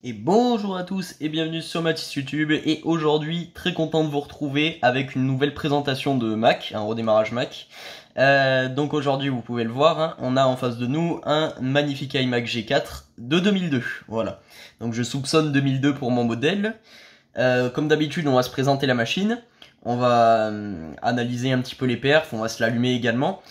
Et bonjour à tous et bienvenue sur Mathis YouTube, et aujourd'hui très content de vous retrouver avec une nouvelle présentation de Mac, un redémarrage Mac. Donc aujourd'hui vous pouvez le voir, hein, on a en face de nous un magnifique iMac G4 de 2002, voilà. Donc je soupçonne 2002 pour mon modèle. Comme d'habitude on va se présenter la machine, on va analyser un petit peu les perfs, on va se l'allumer également.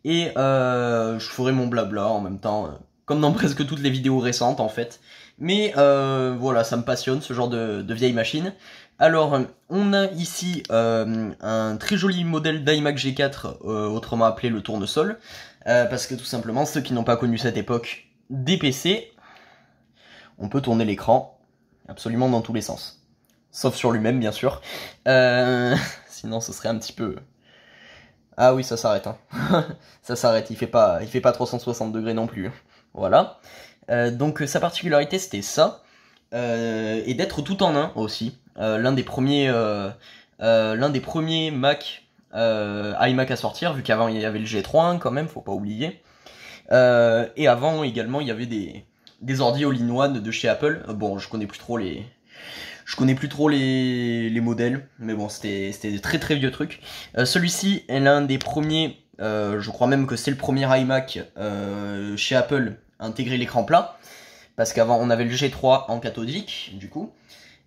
Et je ferai mon blabla en même temps, comme dans presque toutes les vidéos récentes en fait. Mais voilà, ça me passionne ce genre de vieille machine. Alors, on a ici un très joli modèle d'iMac G4, autrement appelé le tournesol. Parce que tout simplement, ceux qui n'ont pas connu cette époque des PC, on peut tourner l'écran absolument dans tous les sens. Sauf sur lui-même, bien sûr. Sinon, ce serait un petit peu... Ah oui, ça s'arrête, hein. Ça s'arrête, il fait pas 360 degrés non plus. Voilà. Donc sa particularité c'était ça, et d'être tout en un aussi. L'un des premiers Mac, iMac à sortir, vu qu'avant il y avait le G3 quand même, faut pas oublier. Et avant également il y avait des ordi all-in-one de chez Apple. Bon, je connais plus trop les modèles, mais bon, c'était des très très vieux trucs. Celui-ci est l'un des premiers, je crois même que c'est le premier iMac chez Apple à intégrer l'écran plat, parce qu'avant on avait le G3 en cathodique, du coup.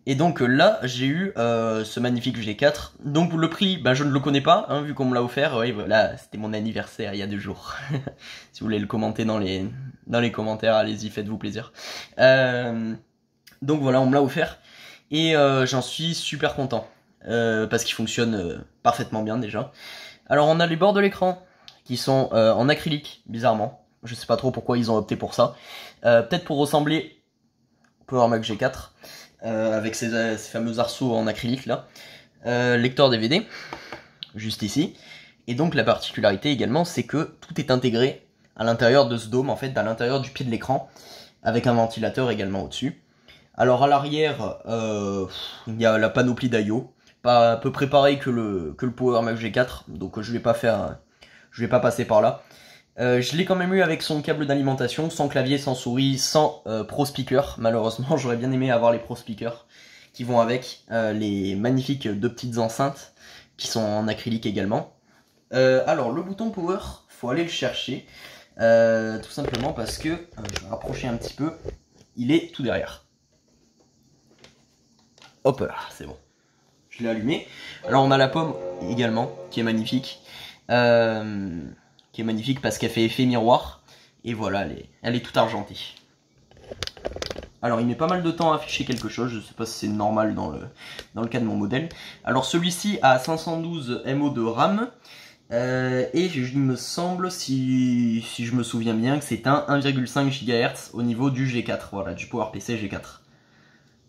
Et donc là, j'ai eu ce magnifique G4. Donc le prix, ben, je ne le connais pas, hein, vu qu'on me l'a offert. Oui, voilà, c'était mon anniversaire il y a 2 jours. Si vous voulez le commenter dans les commentaires, allez-y, faites-vous plaisir. Donc voilà, on me l'a offert. Et j'en suis super content, parce qu'il fonctionne parfaitement bien déjà. Alors on a les bords de l'écran qui sont en acrylique, bizarrement. Je sais pas trop pourquoi ils ont opté pour ça. Peut-être pour ressembler au Power Mac G4, avec ces fameux arceaux en acrylique là. Lecteur DVD, juste ici. Et donc la particularité également, c'est que tout est intégré à l'intérieur de ce dôme, en fait, à l'intérieur du pied de l'écran, avec un ventilateur également au-dessus. Alors à l'arrière, il y a la panoplie d'IO, pas à peu près pareil que le Power Mac G4, donc je vais pas passer par là. Je l'ai quand même eu avec son câble d'alimentation, sans clavier, sans souris, sans Pro Speaker. Malheureusement, j'aurais bien aimé avoir les Pro Speakers qui vont avec, les magnifiques 2 petites enceintes qui sont en acrylique également. Alors le bouton Power, faut aller le chercher, tout simplement parce que, je vais rapprocher un petit peu, il est tout derrière. Hop, c'est bon. Je l'ai allumé. Alors on a la pomme également, qui est magnifique. Parce qu'elle fait effet miroir. Et voilà, elle est toute argentée. Alors il met pas mal de temps à afficher quelque chose, je sais pas si c'est normal dans le cas de mon modèle. Alors celui-ci a 512 MO de RAM. Et il me semble, si je me souviens bien, que c'est un 1,5 GHz au niveau du G4, voilà, du PowerPC G4.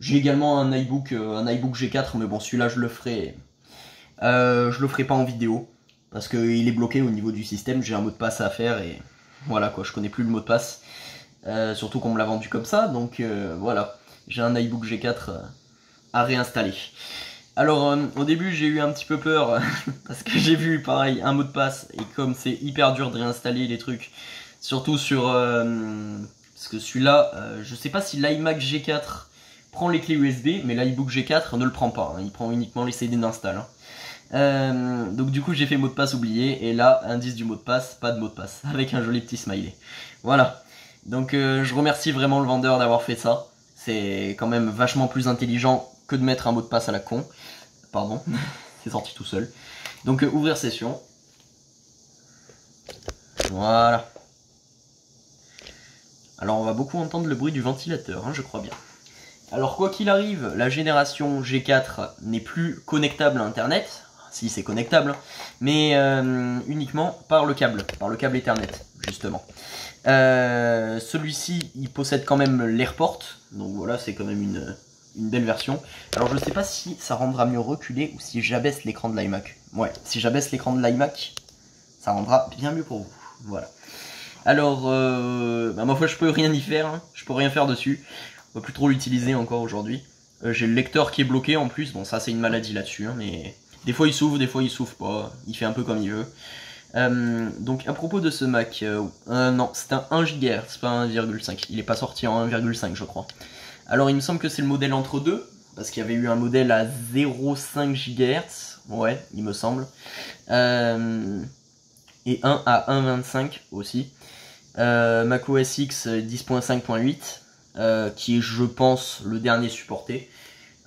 J'ai également un iBook G4, mais bon, celui-là je le ferai pas en vidéo, parce qu'il est bloqué au niveau du système. J'ai un mot de passe à faire et voilà quoi, je connais plus le mot de passe, surtout qu'on me l'a vendu comme ça, donc voilà, j'ai un iBook G4 à réinstaller. Alors au début j'ai eu un petit peu peur parce que j'ai vu pareil un mot de passe, et comme c'est hyper dur de réinstaller les trucs, surtout sur parce que celui-là, je sais pas si l'iMac G4 prend les clés USB, mais l'iBook G4 ne le prend pas, hein, il prend uniquement les CD d'install. Hein. Donc du coup j'ai fait mot de passe oublié, et là indice du mot de passe, pas de mot de passe, avec un joli petit smiley. Voilà, donc je remercie vraiment le vendeur d'avoir fait ça, c'est quand même vachement plus intelligent que de mettre un mot de passe à la con. Pardon, c'est sorti tout seul. Donc ouvrir session. Voilà. Alors on va beaucoup entendre le bruit du ventilateur, hein, je crois bien. Alors quoi qu'il arrive, la génération G4 n'est plus connectable à Internet. Si, c'est connectable, mais uniquement par le câble Ethernet, justement. Celui-ci, il possède quand même l'AirPort, donc voilà, c'est quand même une belle version. Alors je sais pas si ça rendra mieux reculé ou si j'abaisse l'écran de l'iMac. Ouais, si j'abaisse l'écran de l'iMac, ça rendra bien mieux pour vous. Voilà. Alors, ma foi, je peux rien y faire, hein. Je peux rien faire dessus. On va plus trop l'utiliser encore aujourd'hui. J'ai le lecteur qui est bloqué en plus, bon ça c'est une maladie là-dessus, hein, mais des fois il s'ouvre, des fois il s'ouvre pas, il fait un peu comme il veut. Donc à propos de ce Mac, non, c'est un 1 GHz, pas 1,5, il est pas sorti en 1,5 je crois. Alors il me semble que c'est le modèle entre deux, parce qu'il y avait eu un modèle à 0,5 GHz, ouais, il me semble, et un à 1,25 aussi. macOS X 10.5.8, qui est, je pense, le dernier supporté.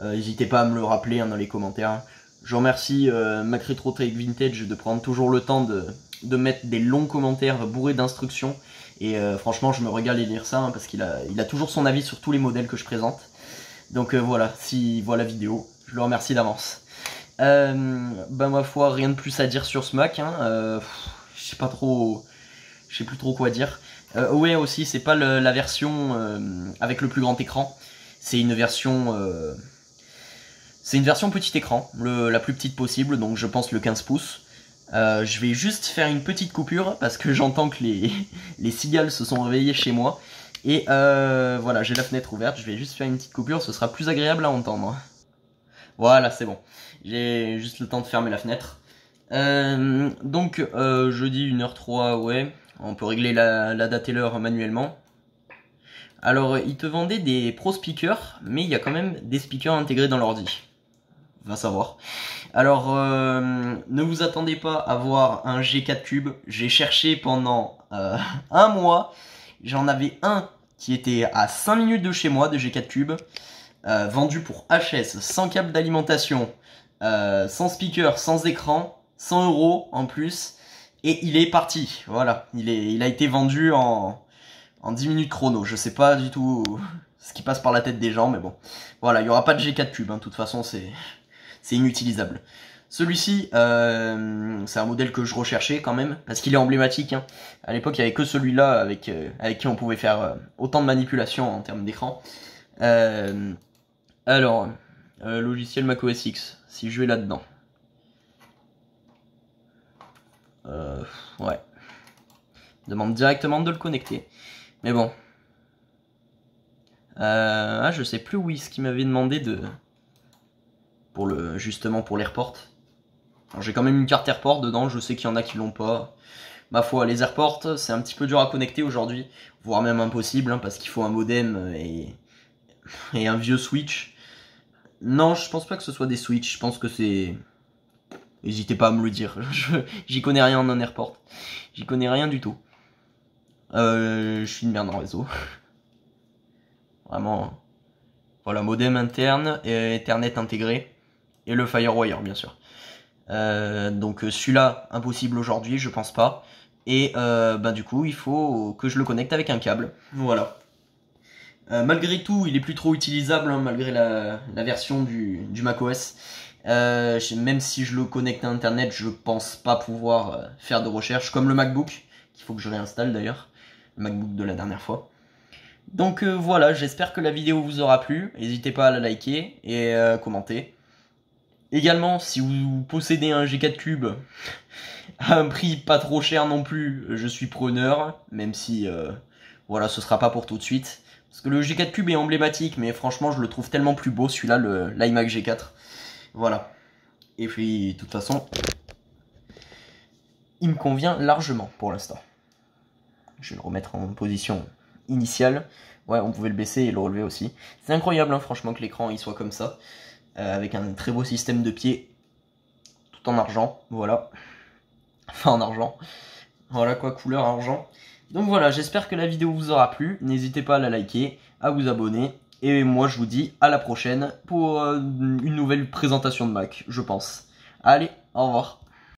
N'hésitez pas à me le rappeler dans les commentaires. Je remercie Mac Retro Tech Vintage de prendre toujours le temps de mettre des longs commentaires bourrés d'instructions. Et franchement, je me régale à lire ça, parce qu'il a toujours son avis sur tous les modèles que je présente. Donc voilà, s'il voit la vidéo, je le remercie d'avance. Ma foi, rien de plus à dire sur ce Mac. Je sais pas trop, je sais plus trop quoi dire. Ouais, aussi, c'est pas la version avec le plus grand écran. C'est une version petit écran, la plus petite possible, donc je pense le 15 pouces. Je vais juste faire une petite coupure parce que j'entends que les cigales se sont réveillées chez moi. Et voilà, j'ai la fenêtre ouverte, je vais juste faire une petite coupure, ce sera plus agréable à entendre. Voilà, c'est bon. J'ai juste le temps de fermer la fenêtre. Donc, jeudi 1h03, ouais. On peut régler la date et l'heure manuellement. Alors, ils te vendaient des Pro Speakers, mais il y a quand même des speakers intégrés dans l'ordi. Va savoir. Alors, ne vous attendez pas à voir un G4 Cube. J'ai cherché pendant un mois. J'en avais un qui était à 5 minutes de chez moi, de G4 Cube. Vendu pour HS, sans câble d'alimentation, sans speaker, sans écran, 100 € en plus. Et il est parti. Voilà, il a été vendu en 10 minutes chrono. Je sais pas du tout ce qui passe par la tête des gens, mais bon. Voilà, il n'y aura pas de G4 Cube, de toute façon c'est inutilisable. Celui-ci, c'est un modèle que je recherchais quand même, parce qu'il est emblématique. À l'époque, il n'y avait que celui-là avec qui on pouvait faire autant de manipulations en termes d'écran. Alors, logiciel macOS X, si je vais là-dedans. Ouais. Demande directement de le connecter. Mais bon. Je sais plus où est-ce qu'il m'avait demandé de... justement pour l'AirPort. J'ai quand même une carte AirPort dedans, je sais qu'il y en a qui l'ont pas. Ma foi, les AirPorts, c'est un petit peu dur à connecter aujourd'hui, voire même impossible, parce qu'il faut un modem et un vieux switch. Non, je pense pas que ce soit des switches, je pense que c'est... N'hésitez pas à me le dire, j'y connais rien en AirPort. J'y connais rien du tout. Je suis une merde en réseau. Vraiment. Voilà, modem interne et Ethernet intégré. Et le FireWire, bien sûr. Donc celui-là, impossible aujourd'hui, je pense pas. Et du coup, il faut que je le connecte avec un câble. Voilà. Malgré tout, il est plus trop utilisable, malgré la version du macOS. Même si je le connecte à Internet, je pense pas pouvoir faire de recherche, comme le MacBook, qu'il faut que je réinstalle d'ailleurs. Le MacBook de la dernière fois. Donc voilà, j'espère que la vidéo vous aura plu. N'hésitez pas à la liker et commenter. Également, si vous possédez un G4 Cube à un prix pas trop cher non plus, je suis preneur, même si voilà, ce sera pas pour tout de suite. Parce que le G4 Cube est emblématique, mais franchement, je le trouve tellement plus beau, celui-là, l'iMac G4. Voilà. Et puis, de toute façon, il me convient largement pour l'instant. Je vais le remettre en position initiale. Ouais, on pouvait le baisser et le relever aussi. C'est incroyable, franchement, que l'écran il soit comme ça. Avec un très beau système de pied, tout en argent, voilà. Enfin, en argent. Voilà quoi, couleur argent. Donc voilà, j'espère que la vidéo vous aura plu. N'hésitez pas à la liker, à vous abonner. Et moi, je vous dis à la prochaine pour une nouvelle présentation de Mac, je pense. Allez, au revoir.